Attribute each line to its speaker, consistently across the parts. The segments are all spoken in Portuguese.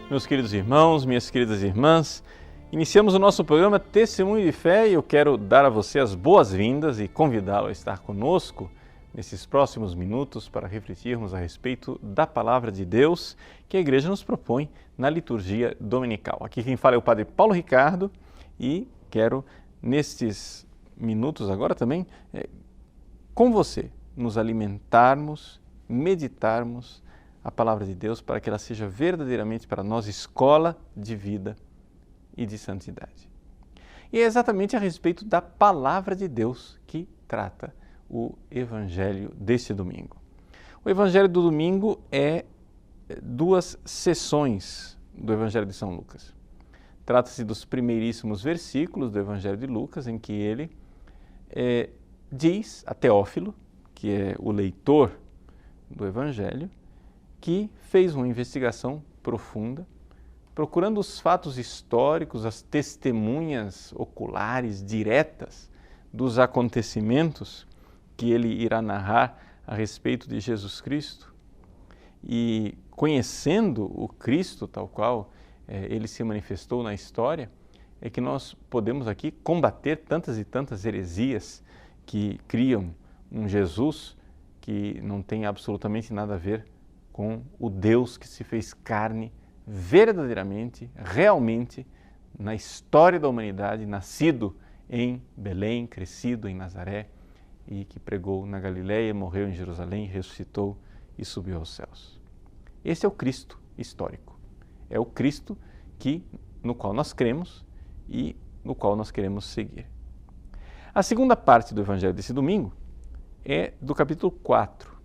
Speaker 1: Meus queridos irmãos, minhas queridas irmãs, iniciamos o nosso programa Testemunho de Fé e eu quero dar a você as boas-vindas e convidá-lo a estar conosco nesses próximos minutos para refletirmos a respeito da Palavra de Deus que a Igreja nos propõe na liturgia dominical. Aqui quem fala é o Padre Paulo Ricardo e quero, nestes minutos agora também, com você, nos alimentarmos, meditarmos a Palavra de Deus para que ela seja verdadeiramente para nós escola de vida e de santidade. E é exatamente a respeito da Palavra de Deus que trata o Evangelho deste domingo. O Evangelho do domingo é duas sessões do Evangelho de São Lucas. Trata-se dos primeiríssimos versículos do Evangelho de Lucas, em que ele diz a Teófilo, que é o leitor do Evangelho, que fez uma investigação profunda, procurando os fatos históricos, as testemunhas oculares, diretas dos acontecimentos que ele irá narrar a respeito de Jesus Cristo. E conhecendo o Cristo tal qual ele se manifestou na história, é que nós podemos aqui combater tantas e tantas heresias que criam um Jesus que não tem absolutamente nada a ver com o Deus que se fez carne verdadeiramente, realmente, na história da humanidade, nascido em Belém, crescido em Nazaré e que pregou na Galileia, morreu em Jerusalém, ressuscitou e subiu aos céus. Esse é o Cristo histórico. É o Cristo no qual nós cremos e no qual nós queremos seguir. A segunda parte do Evangelho desse domingo é do capítulo 4,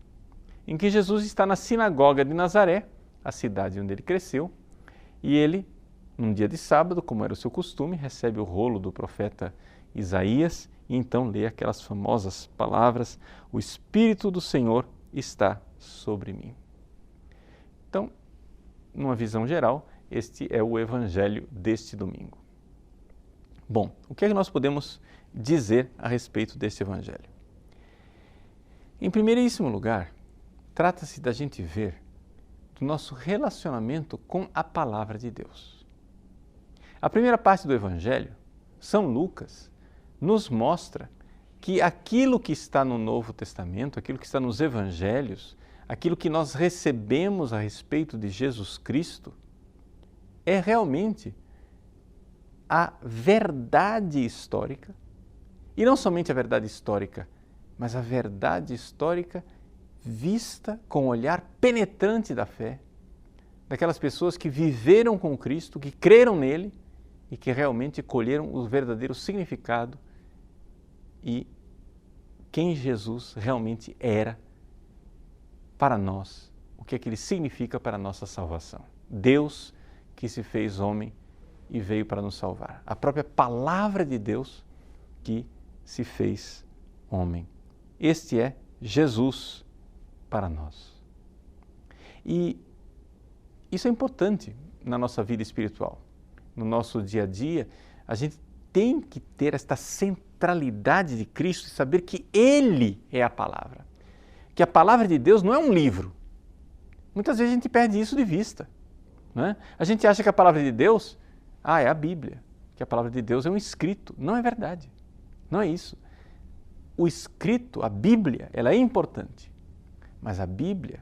Speaker 1: em que Jesus está na sinagoga de Nazaré, a cidade onde ele cresceu, e ele, num dia de sábado, como era o seu costume, recebe o rolo do profeta Isaías e então lê aquelas famosas palavras: "O Espírito do Senhor está sobre mim". Então, numa visão geral, este é o Evangelho deste domingo. Bom, o que é que nós podemos dizer a respeito deste Evangelho? Em primeiríssimo lugar, trata-se da gente ver do nosso relacionamento com a Palavra de Deus. A primeira parte do Evangelho, São Lucas, nos mostra que aquilo que está no Novo Testamento, aquilo que está nos Evangelhos, aquilo que nós recebemos a respeito de Jesus Cristo, é realmente a verdade histórica, e não somente a verdade histórica, mas a verdade histórica vista com o olhar penetrante da fé, daquelas pessoas que viveram com Cristo, que creram nele e que realmente colheram o verdadeiro significado e quem Jesus realmente era para nós, o que é que ele significa para a nossa salvação. Deus que se fez homem e veio para nos salvar. A própria palavra de Deus que se fez homem. Este é Jesus para nós. E isso é importante na nossa vida espiritual. No nosso dia a dia, a gente tem que ter esta centralidade de Cristo e saber que Ele é a palavra. Que a palavra de Deus não é um livro. Muitas vezes a gente perde isso de vista. Não é? A gente acha que a palavra de Deus é a Bíblia, que a palavra de Deus é um escrito. Não é verdade. Não é isso. O escrito, a Bíblia, ela é importante. Mas a Bíblia,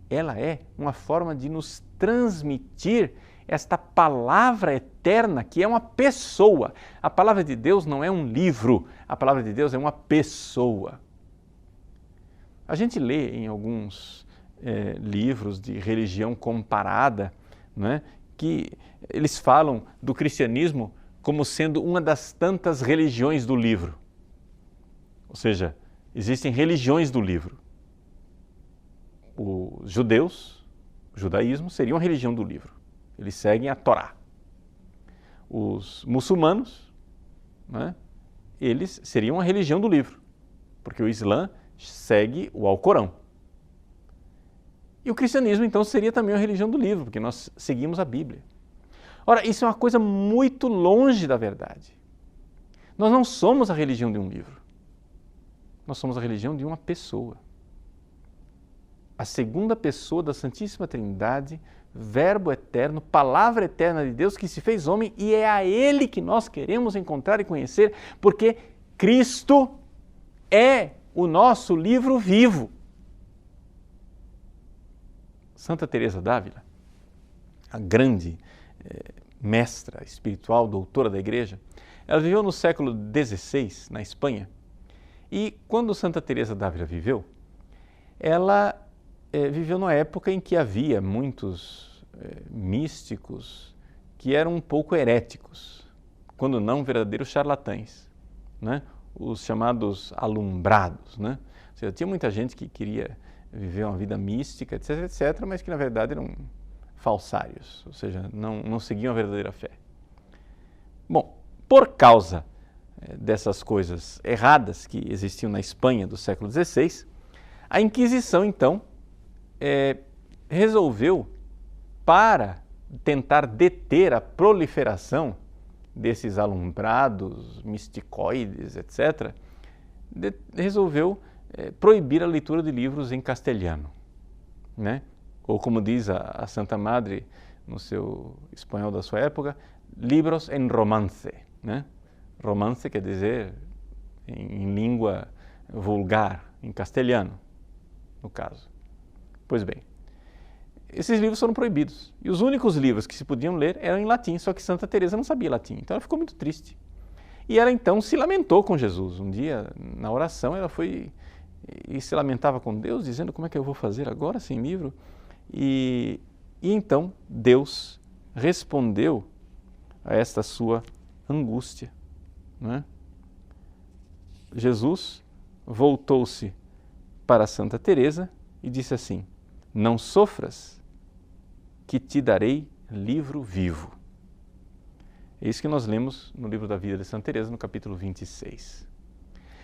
Speaker 1: ela é uma forma de nos transmitir esta palavra eterna que é uma pessoa. A palavra de Deus não é um livro, a palavra de Deus é uma pessoa. A gente lê em alguns livros de religião comparada, né, que eles falam do cristianismo como sendo uma das tantas religiões do livro. Ou seja, existem religiões do livro. Os judeus, o judaísmo, seria uma religião do livro. Eles seguem a Torá. Os muçulmanos, né, eles seriam uma religião do livro, porque o Islã segue o Alcorão. E o cristianismo, então, seria também uma religião do livro, porque nós seguimos a Bíblia. Ora, isso é uma coisa muito longe da verdade. Nós não somos a religião de um livro. Nós somos a religião de uma pessoa. A segunda pessoa da Santíssima Trindade Verbo eterno, palavra eterna de Deus que se fez homem, e é a Ele que nós queremos encontrar e conhecer, porque Cristo é o nosso livro vivo. Santa Teresa d'Ávila, a grande mestra espiritual, doutora da Igreja, ela viveu no século XVI, na Espanha, e quando Santa Teresa d'Ávila viveu, ela viveu numa época em que havia muitos místicos que eram um pouco heréticos, quando não verdadeiros charlatães, né? Os chamados alumbrados, né? Ou seja, tinha muita gente que queria viver uma vida mística, etc., etc., mas que na verdade eram falsários, ou seja, não seguiam a verdadeira fé. Bom, por causa dessas coisas erradas que existiam na Espanha do século XVI, a Inquisição, então, resolveu, para tentar deter a proliferação desses alumbrados, misticoides, etc., resolveu proibir a leitura de livros em castelhano, né? Ou como diz a Santa Madre no seu espanhol da sua época, libros em romance, né? Romance quer dizer em língua vulgar, em castelhano, no caso. Pois bem, esses livros foram proibidos e os únicos livros que se podiam ler eram em latim, só que Santa Teresa não sabia latim, então ela ficou muito triste. E ela então se lamentou com Jesus. Um dia, na oração, ela foi e se lamentava com Deus, dizendo: como é que eu vou fazer agora sem livro? E então Deus respondeu a esta sua angústia, né? Jesus voltou-se para Santa Teresa e disse assim: não sofras, que te darei livro vivo. É isso que nós lemos no livro da vida de Santa Teresa, no capítulo 26.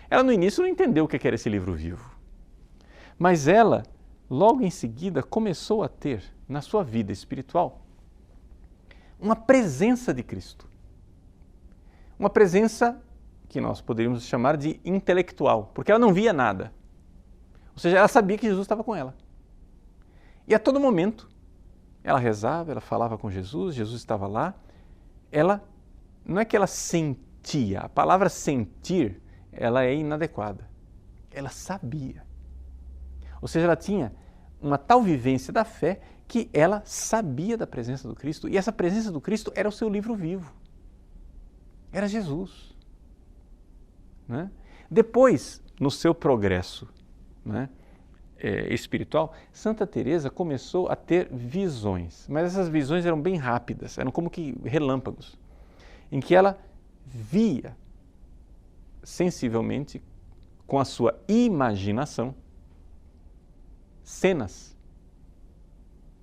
Speaker 1: Ela no início não entendeu o que era esse livro vivo, mas ela logo em seguida começou a ter na sua vida espiritual uma presença de Cristo. Uma presença que nós poderíamos chamar de intelectual, porque ela não via nada. Ou seja, ela sabia que Jesus estava com ela. E a todo momento, ela rezava, ela falava com Jesus, Jesus estava lá. Ela, não é que ela sentia, a palavra sentir, ela é inadequada. Ela sabia. Ou seja, ela tinha uma tal vivência da fé que ela sabia da presença do Cristo, e essa presença do Cristo era o seu livro vivo. Era Jesus, né? Depois, no seu progresso, né, espiritual, Santa Teresa começou a ter visões, mas essas visões eram bem rápidas, eram como que relâmpagos, em que ela via sensivelmente, com a sua imaginação, cenas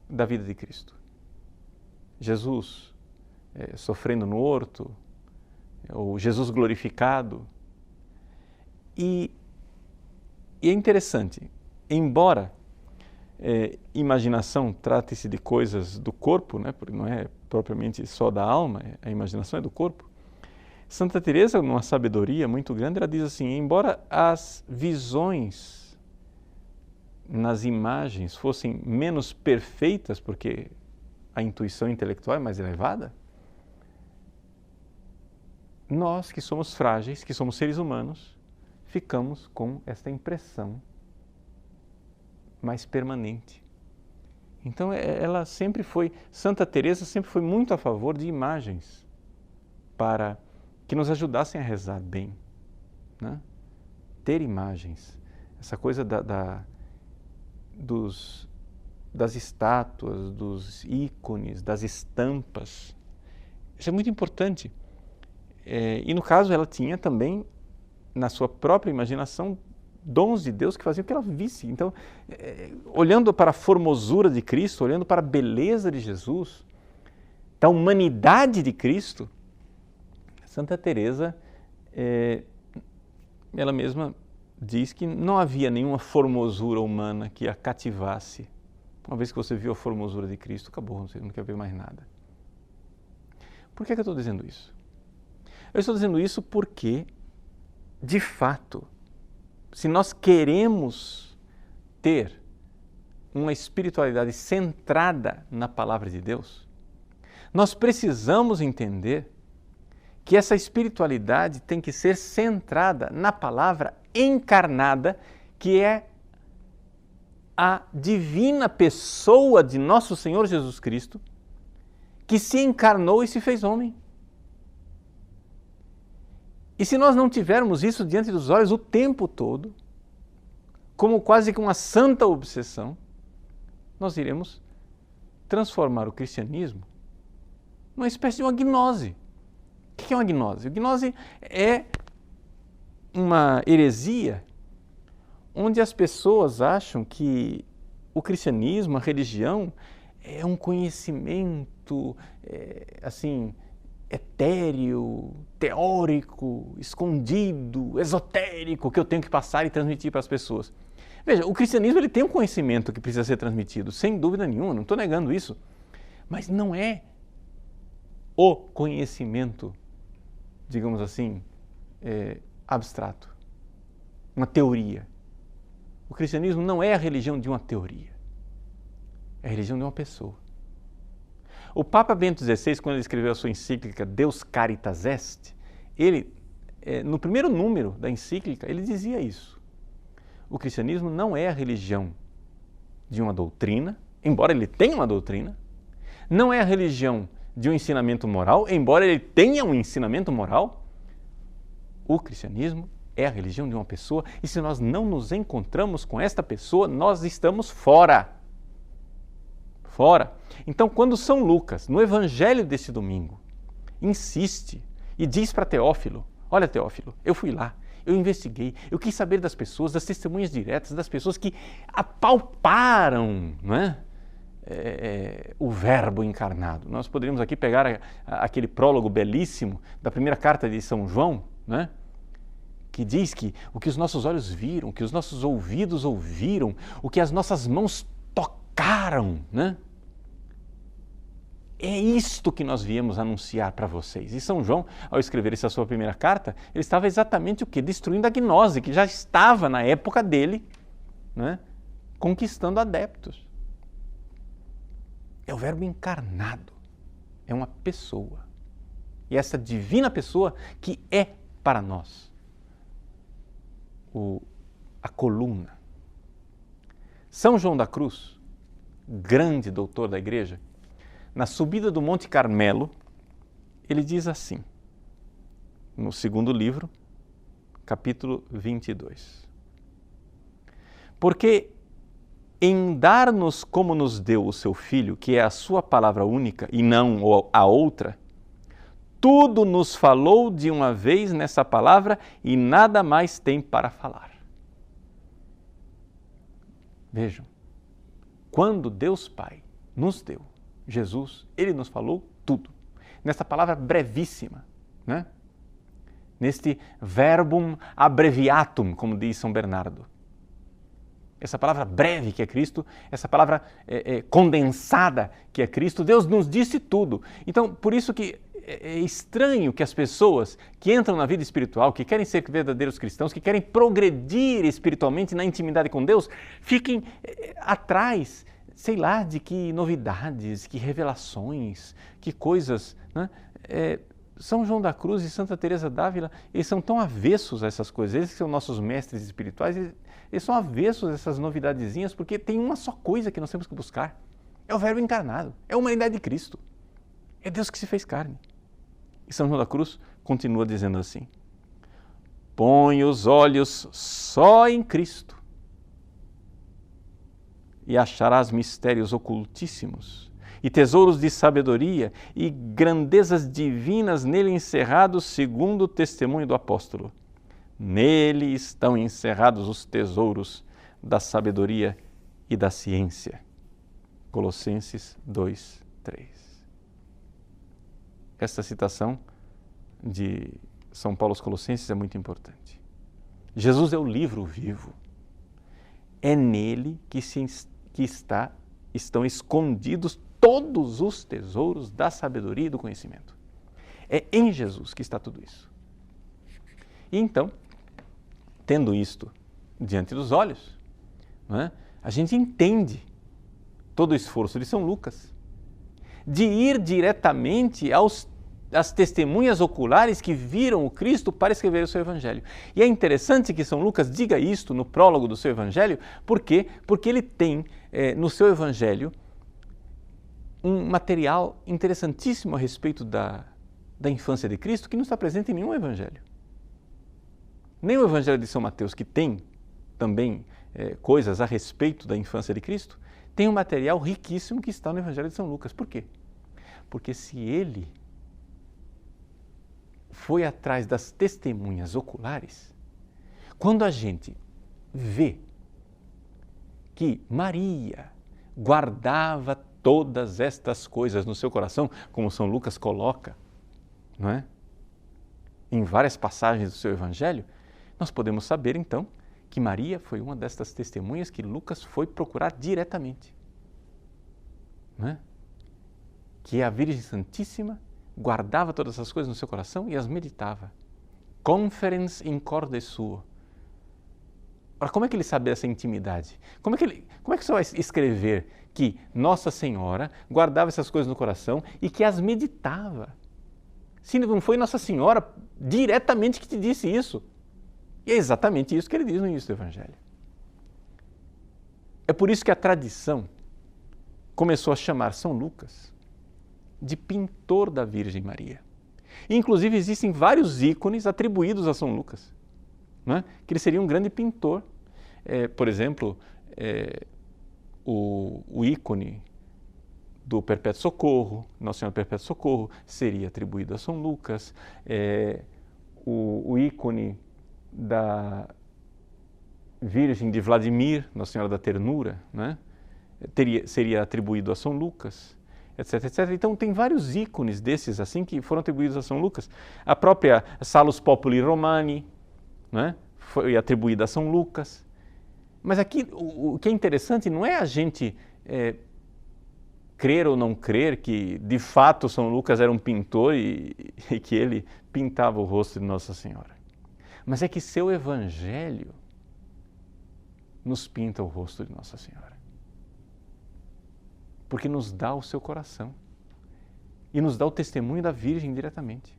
Speaker 1: da vida de Cristo. Jesus sofrendo no horto, ou Jesus glorificado. E é interessante, embora imaginação trate-se de coisas do corpo, né, porque não é propriamente só da alma, a imaginação é do corpo, Santa Teresa, numa sabedoria muito grande, ela diz assim: embora as visões nas imagens fossem menos perfeitas, porque a intuição intelectual é mais elevada, nós que somos frágeis, que somos seres humanos, ficamos com esta impressão mais permanente. Então ela sempre foi, Santa Teresa sempre foi muito a favor de imagens para que nos ajudassem a rezar bem, né? Ter imagens, essa coisa das estátuas, dos ícones, das estampas, isso é muito importante. E no caso ela tinha também, na sua própria imaginação, dons de Deus que faziam que ela visse. Então, olhando para a formosura de Cristo, olhando para a beleza de Jesus, da humanidade de Cristo, Santa Teresa, ela mesma diz que não havia nenhuma formosura humana que a cativasse. Uma vez que você viu a formosura de Cristo, acabou, você não quer ver mais nada. Por que eu estou dizendo isso? Eu estou dizendo isso porque, de fato, se nós queremos ter uma espiritualidade centrada na palavra de Deus, nós precisamos entender que essa espiritualidade tem que ser centrada na palavra encarnada, que é a divina pessoa de nosso Senhor Jesus Cristo, que se encarnou e se fez homem. E se nós não tivermos isso diante dos olhos o tempo todo, como quase que uma santa obsessão, nós iremos transformar o cristianismo numa espécie de uma gnose. O que é uma gnose? A gnose é uma heresia onde as pessoas acham que o cristianismo, a religião, é um conhecimento assim, etéreo, teórico, escondido, esotérico, que eu tenho que passar e transmitir para as pessoas. Veja, o cristianismo ele tem um conhecimento que precisa ser transmitido, sem dúvida nenhuma, não estou negando isso, mas não é o conhecimento, digamos assim, abstrato, uma teoria. O cristianismo não é a religião de uma teoria, é a religião de uma pessoa. O Papa Bento XVI, quando ele escreveu a sua encíclica Deus Caritas Est, ele, no primeiro número da encíclica, ele dizia isso. O cristianismo não é a religião de uma doutrina, embora ele tenha uma doutrina, não é a religião de um ensinamento moral, embora ele tenha um ensinamento moral. O cristianismo é a religião de uma pessoa, e se nós não nos encontramos com esta pessoa, nós estamos fora. Fora. Então, quando São Lucas, no evangelho desse domingo, insiste e diz para Teófilo: olha, Teófilo, eu fui lá, eu investiguei, eu quis saber das pessoas, das testemunhas diretas, das pessoas que apalparam, não é? O verbo encarnado. Nós poderíamos aqui pegar aquele prólogo belíssimo da primeira carta de São João, não é? Que diz que o que os nossos olhos viram, o que os nossos ouvidos ouviram, o que as nossas mãos tocaram, né? É isto que nós viemos anunciar para vocês. E São João, ao escrever essa sua primeira carta, ele estava exatamente o quê? Destruindo a gnose, que já estava na época dele, né? Conquistando adeptos. É o verbo encarnado, é uma pessoa. E essa divina pessoa que é para nós a coluna. São João da Cruz, grande doutor da igreja, na subida do Monte Carmelo, ele diz assim, no segundo livro, capítulo 22. Porque em dar-nos como nos deu o seu Filho, que é a sua palavra única e não a outra, tudo nos falou de uma vez nessa palavra e nada mais tem para falar. Vejam, quando Deus Pai nos deu Jesus, Ele nos falou tudo. Nessa palavra brevíssima, né? Neste verbum abbreviatum, como diz São Bernardo. Essa palavra breve que é Cristo, essa palavra condensada que é Cristo, Deus nos disse tudo. Então, por isso que é estranho que as pessoas que entram na vida espiritual, que querem ser verdadeiros cristãos, que querem progredir espiritualmente na intimidade com Deus, fiquem atrás, sei lá, de que novidades, que revelações, que coisas, né? São João da Cruz e Santa Teresa d'Ávila, eles são tão avessos a essas coisas, eles que são nossos mestres espirituais, eles são avessos a essas novidadezinhas, porque tem uma só coisa que nós temos que buscar, é o verbo encarnado, é a humanidade de Cristo, é Deus que se fez carne. E São João da Cruz continua dizendo assim: põe os olhos só em Cristo e acharás mistérios ocultíssimos e tesouros de sabedoria e grandezas divinas nele encerrados, segundo o testemunho do apóstolo. Nele estão encerrados os tesouros da sabedoria e da ciência. Colossenses 2, 3. Esta citação de São Paulo aos Colossenses é muito importante. Jesus é o livro vivo. É nele que estão escondidos todos os tesouros da sabedoria e do conhecimento. É em Jesus que está tudo isso. E então, tendo isto diante dos olhos, não é? A gente entende todo o esforço de São Lucas de ir diretamente às testemunhas oculares que viram o Cristo para escrever o seu Evangelho. E é interessante que São Lucas diga isto no prólogo do seu Evangelho, por quê? Porque ele tem no seu Evangelho um material interessantíssimo a respeito da infância de Cristo que não está presente em nenhum Evangelho. Nem o Evangelho de São Mateus, que tem também coisas a respeito da infância de Cristo, tem um material riquíssimo que está no Evangelho de São Lucas. Por quê? Porque se ele foi atrás das testemunhas oculares, quando a gente vê que Maria guardava todas estas coisas no seu coração, como São Lucas coloca, não é? Em várias passagens do seu Evangelho, nós podemos saber então que Maria foi uma destas testemunhas que Lucas foi procurar diretamente. Não é? Que a Virgem Santíssima guardava todas essas coisas no seu coração e as meditava. Conferens in corde suo. Ora, como é que ele sabe essa intimidade? Como é que você vai escrever que Nossa Senhora guardava essas coisas no coração e que as meditava? Se não foi Nossa Senhora diretamente que te disse isso. E é exatamente isso que ele diz no início do Evangelho. É por isso que a tradição começou a chamar São Lucas de pintor da Virgem Maria. E, inclusive, existem vários ícones atribuídos a São Lucas, não é? Que ele seria um grande pintor. Por exemplo, o ícone do Perpétuo Socorro, Nossa Senhora do Perpétuo Socorro, seria atribuído a São Lucas. O ícone da Virgem de Vladimir, Nossa Senhora da Ternura, né? Seria atribuído a São Lucas, etc, etc. Então tem vários ícones desses assim que foram atribuídos a São Lucas. A própria Salus Populi Romani, né? Foi atribuída a São Lucas. Mas aqui o que é interessante não é a gente crer ou não crer que de fato São Lucas era um pintor e que ele pintava o rosto de Nossa Senhora. Mas é que seu Evangelho nos pinta o rosto de Nossa Senhora. Porque nos dá o seu coração e nos dá o testemunho da Virgem diretamente.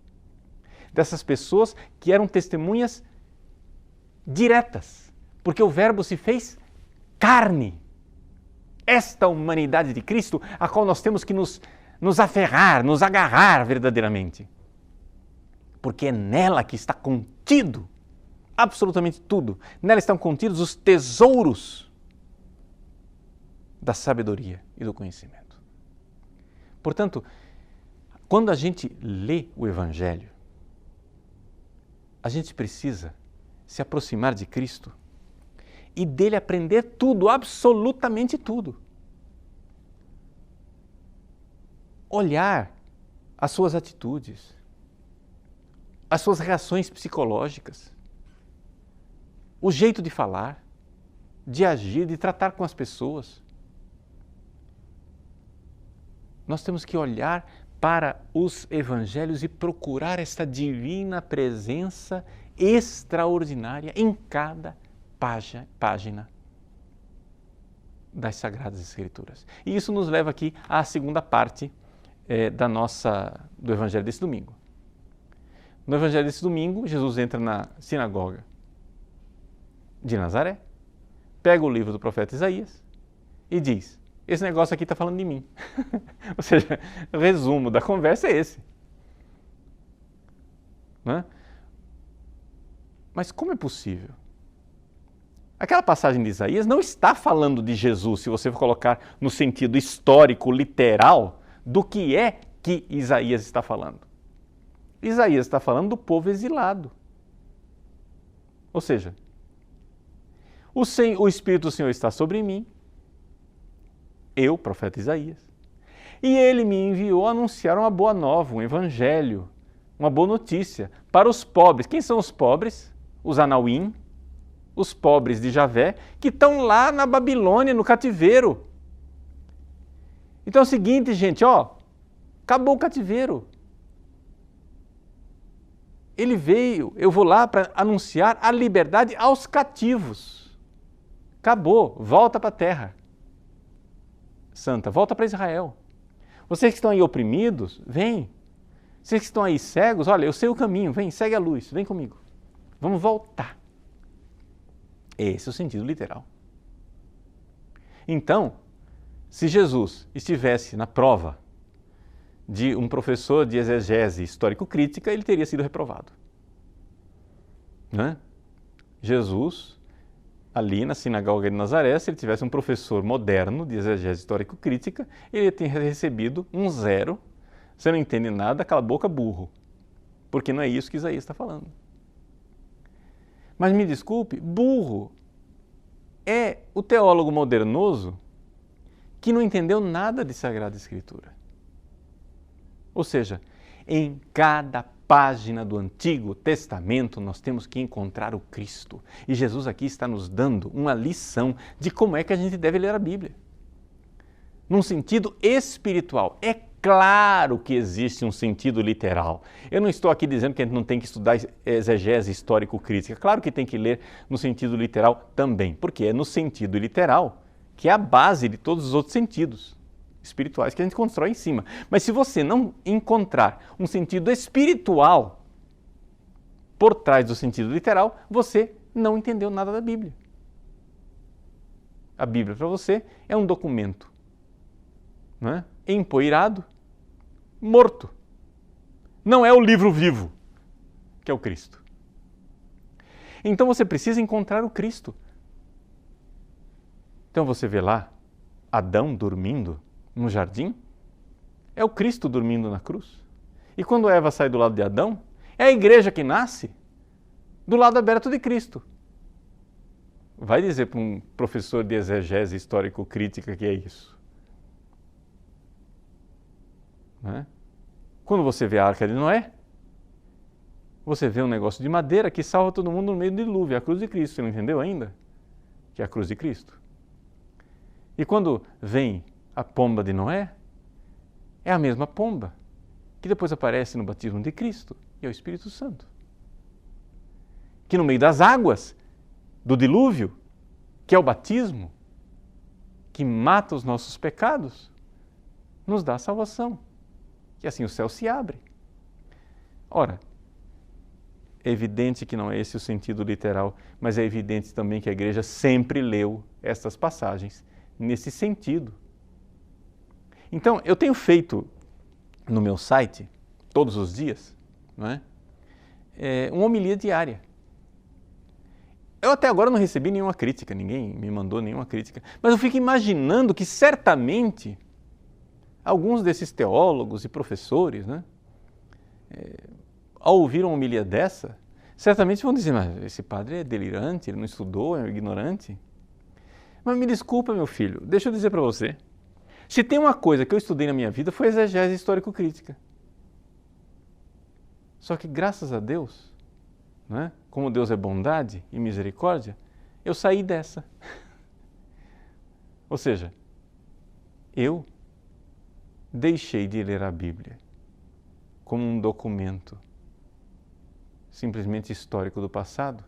Speaker 1: Dessas pessoas que eram testemunhas diretas, porque o Verbo se fez carne. Esta humanidade de Cristo, a qual nós temos que nos aferrar, nos agarrar verdadeiramente. Porque é nela que está contido absolutamente tudo. Nela estão contidos os tesouros da sabedoria e do conhecimento. Portanto, quando a gente lê o Evangelho, a gente precisa se aproximar de Cristo e dele aprender tudo, absolutamente tudo. Olhar as suas atitudes, as suas reações psicológicas, o jeito de falar, de agir, de tratar com as pessoas. Nós temos que olhar para os Evangelhos e procurar esta divina presença extraordinária em cada página das Sagradas Escrituras. E isso nos leva aqui à segunda parte do Evangelho desse domingo. No Evangelho desse domingo, Jesus entra na sinagoga de Nazaré, pega o livro do profeta Isaías e diz: esse negócio aqui está falando de mim. Ou seja, o resumo da conversa é esse. Não é? Mas como é possível? Aquela passagem de Isaías não está falando de Jesus, se você for colocar no sentido histórico, literal, do que é que Isaías está falando. Isaías está falando do povo exilado. Ou seja, o Espírito do Senhor está sobre mim, eu, profeta Isaías, e ele me enviou a anunciar uma boa nova, um evangelho, uma boa notícia para os pobres. Quem são os pobres? Os Anauim, os pobres de Javé, que estão lá na Babilônia, no cativeiro. Então é o seguinte, gente, acabou o cativeiro. Ele veio, eu vou lá para anunciar a liberdade aos cativos. Acabou, volta para a terra. santa, volta para Israel. Vocês que estão aí oprimidos, vem. Vocês que estão aí cegos, olha, eu sei o caminho, vem, segue a luz, vem comigo. Vamos voltar. Esse é o sentido literal. Então, se Jesus estivesse na prova de um professor de exegese histórico-crítica, ele teria sido reprovado. Né? Jesus, ali na sinagoga de Nazaré, se ele tivesse um professor moderno de exegese histórico-crítica, ele teria recebido um 0. Você não entende nada, cala a boca, burro. Porque não é isso que Isaías está falando. Mas me desculpe, burro é o teólogo modernoso que não entendeu nada de Sagrada Escritura. Ou seja, em cada página do Antigo Testamento nós temos que encontrar o Cristo. E Jesus aqui está nos dando uma lição de como é que a gente deve ler a Bíblia. Num sentido espiritual. É claro que existe um sentido literal. Eu não estou aqui dizendo que a gente não tem que estudar exegese histórico-crítica. Claro que tem que ler no sentido literal também, porque é no sentido literal que é a base de todos os outros sentidos espirituais que a gente constrói em cima. Mas se você não encontrar um sentido espiritual por trás do sentido literal, você não entendeu nada da Bíblia. A Bíblia para você é um documento, não é? Empoeirado, morto. Não é o livro vivo, que é o Cristo. Então você precisa encontrar o Cristo. Então você vê lá Adão dormindo no jardim, é o Cristo dormindo na cruz. E quando Eva sai do lado de Adão, é a igreja que nasce do lado aberto de Cristo. Vai dizer para um professor de exegese histórico-crítica que é isso. Né? Quando você vê a Arca de Noé, você vê um negócio de madeira que salva todo mundo no meio do dilúvio, é a cruz de Cristo. Você não entendeu ainda? Que é a cruz de Cristo. E quando vem a pomba de Noé, é a mesma pomba que depois aparece no batismo de Cristo, e é o Espírito Santo. Que no meio das águas do dilúvio, que é o batismo, que mata os nossos pecados, nos dá a salvação. E assim o céu se abre. Ora, é evidente que não é esse o sentido literal, mas é evidente também que a igreja sempre leu estas passagens nesse sentido. Então, eu tenho feito no meu site, todos os dias, não é? Uma homilia diária. Eu até agora não recebi nenhuma crítica, ninguém me mandou nenhuma crítica, mas eu fico imaginando que certamente alguns desses teólogos e professores, né, ao ouvir uma homilia dessa, certamente vão dizer, mas esse padre é delirante, ele não estudou, é um ignorante. Mas me desculpa, meu filho, deixa eu dizer para você, se tem uma coisa que eu estudei na minha vida foi exegese histórico-crítica. Só que graças a Deus, né, como Deus é bondade e misericórdia, eu saí dessa. Ou seja, eu deixei de ler a Bíblia como um documento simplesmente histórico do passado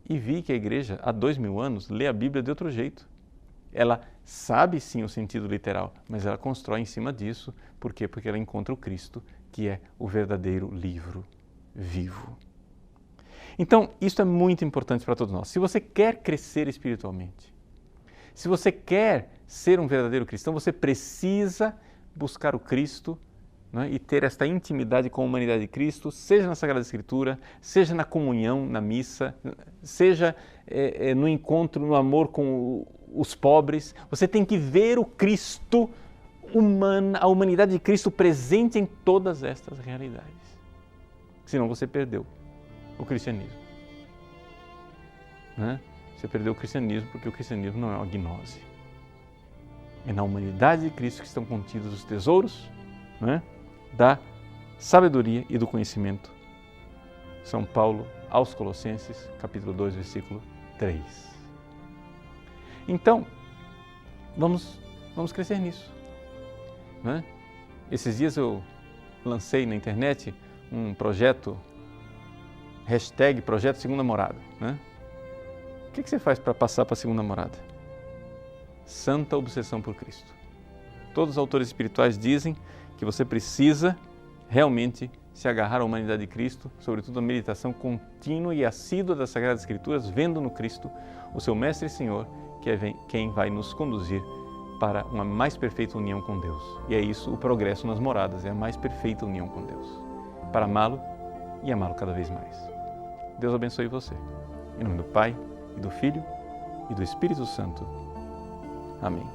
Speaker 1: e vi que a igreja, há 2000 anos, lê a Bíblia de outro jeito. Ela sabe sim o sentido literal, mas ela constrói em cima disso. Por quê? Porque ela encontra o Cristo, que é o verdadeiro livro vivo. Então, isso é muito importante para todos nós. Se você quer crescer espiritualmente, se você quer ser um verdadeiro cristão, você precisa buscar o Cristo, né, e ter esta intimidade com a humanidade de Cristo, seja na Sagrada Escritura, seja na comunhão, na missa, seja no encontro, no amor com os pobres. Você tem que ver o Cristo humano, a humanidade de Cristo presente em todas estas realidades. Senão você perdeu o cristianismo. Né? Você perdeu o cristianismo porque o cristianismo não é uma gnose. É na humanidade de Cristo que estão contidos os tesouros, né, da sabedoria e do conhecimento. São Paulo aos Colossenses, capítulo 2, versículo 3. Então, vamos crescer nisso. Né? Esses dias eu lancei na internet um projeto, hashtag Projeto Segunda Morada. Né? O que você faz para passar para a segunda morada? santa obsessão por Cristo. Todos os autores espirituais dizem que você precisa realmente se agarrar à humanidade de Cristo, sobretudo a meditação contínua e assídua das Sagradas Escrituras, vendo no Cristo o seu Mestre e Senhor, que é quem vai nos conduzir para uma mais perfeita união com Deus. E é isso o progresso nas moradas, é a mais perfeita união com Deus. Para amá-lo e amá-lo cada vez mais. Deus abençoe você. Em nome do Pai, e do Filho, e do Espírito Santo. Amém.